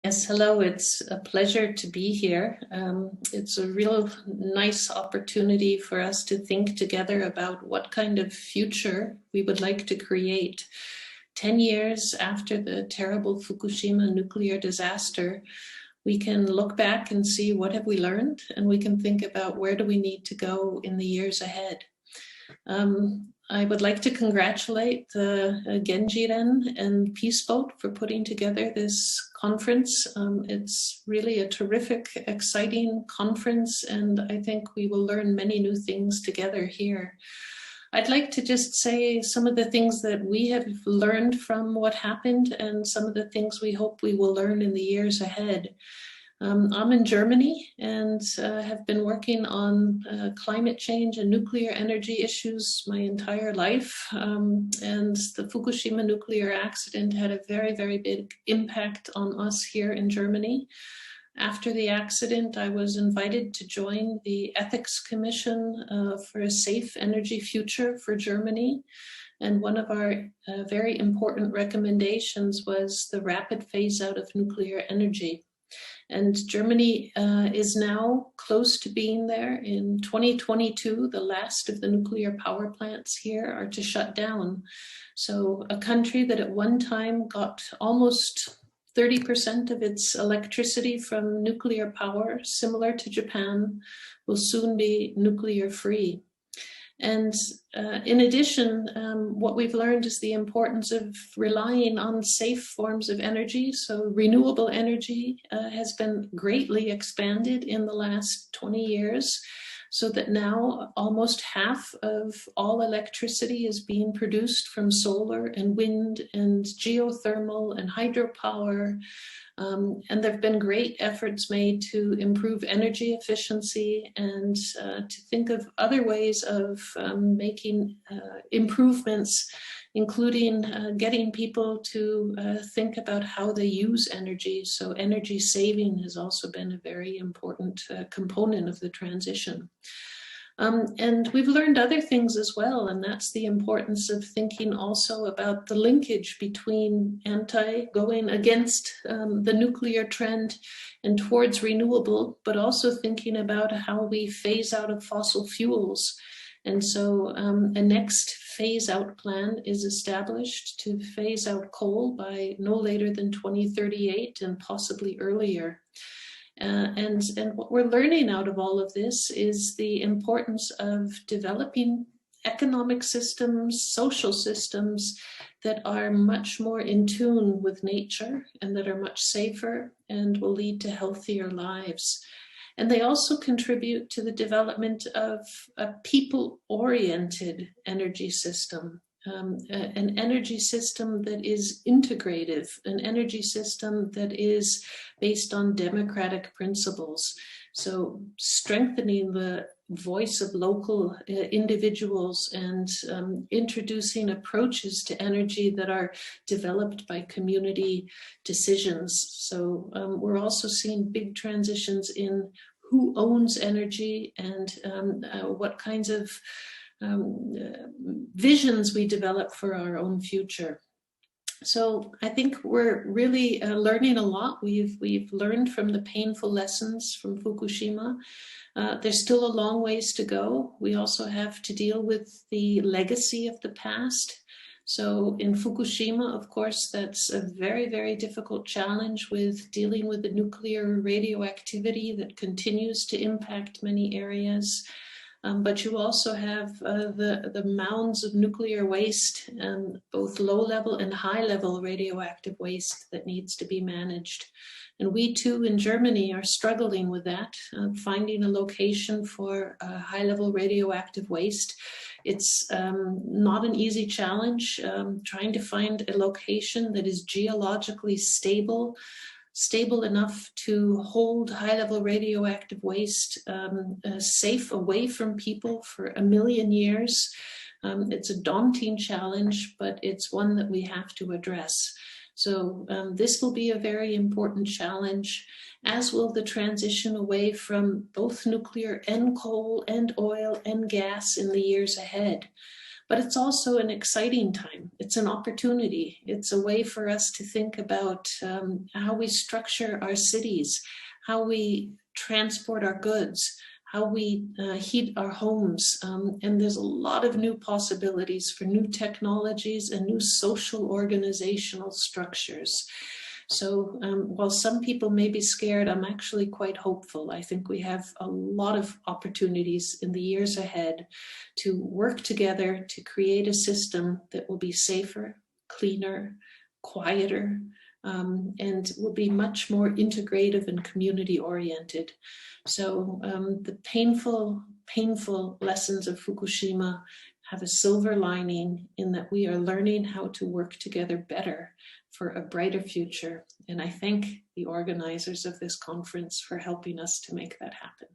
Yes, hello. It's a pleasure to be here. It's a real nice opportunity for us to think together about what kind of future we would like to create. 10 years after the terrible Fukushima nuclear disaster, we can look back and see what have we learned, and we can think about where do we need to go in the years ahead. I would like to congratulate the Genjiren and Peace Boat for putting together this conference. It's really a terrific, exciting conference, and I think we will learn many new things together here. I'd like to just say some of the things that we have learned from what happened and some of the things we hope we will learn in the years ahead. I'm in Germany and have been working on climate change and nuclear energy issues my entire life. And the Fukushima nuclear accident had a very, very big impact on us here in Germany. After the accident, I was invited to join the Ethics Commission for a Safe Energy Future for Germany. And one of our very important recommendations was the rapid phase out of nuclear energy. And Germany is now close to being there. In 2022, the last of the nuclear power plants here are to shut down. So a country that at one time got almost 30% of its electricity from nuclear power, similar to Japan, will soon be nuclear free. And in addition, what we've learned is the importance of relying on safe forms of energy. So renewable energy has been greatly expanded in the last 20 years, so that now almost half of all electricity is being produced from solar and wind and geothermal and hydropower. And there have been great efforts made to improve energy efficiency and to think of other ways of making improvements, including getting people to think about how they use energy. So energy saving has also been a very important component of the transition. And we've learned other things as well, and that's the importance of thinking also about the linkage between going against the nuclear trend and towards renewable, but also thinking about how we phase out of fossil fuels. And so a next phase out plan is established to phase out coal by no later than 2038 and possibly earlier. And what we're learning out of all of this is the importance of developing economic systems, social systems that are much more in tune with nature and that are much safer and will lead to healthier lives. And they also contribute to the development of a people-oriented energy system. An energy system that is integrative, an energy system that is based on democratic principles. So strengthening the voice of local individuals and introducing approaches to energy that are developed by community decisions. So we're also seeing big transitions in who owns energy and what kinds of visions we develop for our own future. So I think we're really learning a lot. We've learned from the painful lessons from Fukushima. There's still a long ways to go. We also have to deal with the legacy of the past. So in Fukushima, of course, that's a very, very difficult challenge with dealing with the nuclear radioactivity that continues to impact many areas. But you also have the mounds of nuclear waste, both low-level and high-level radioactive waste that needs to be managed. And we too in Germany are struggling with that, finding a location for high-level radioactive waste. It's not an easy challenge, trying to find a location that is geologically stable enough to hold high-level radioactive waste safe away from people for 1 million years. It's a daunting challenge, but it's one that we have to address. So this will be a very important challenge, as will the transition away from both nuclear and coal and oil and gas in the years ahead. But it's also an exciting time. It's an opportunity. It's a way for us to think about how we structure our cities, how we transport our goods, how we heat our homes. And there's a lot of new possibilities for new technologies and new social organizational structures. So while some people may be scared, I'm actually quite hopeful. I think we have a lot of opportunities in the years ahead to work together to create a system that will be safer, cleaner, quieter, and will be much more integrative and community oriented. So the painful lessons of Fukushima have a silver lining in that we are learning how to work together better for a brighter future. And I thank the organizers of this conference for helping us to make that happen.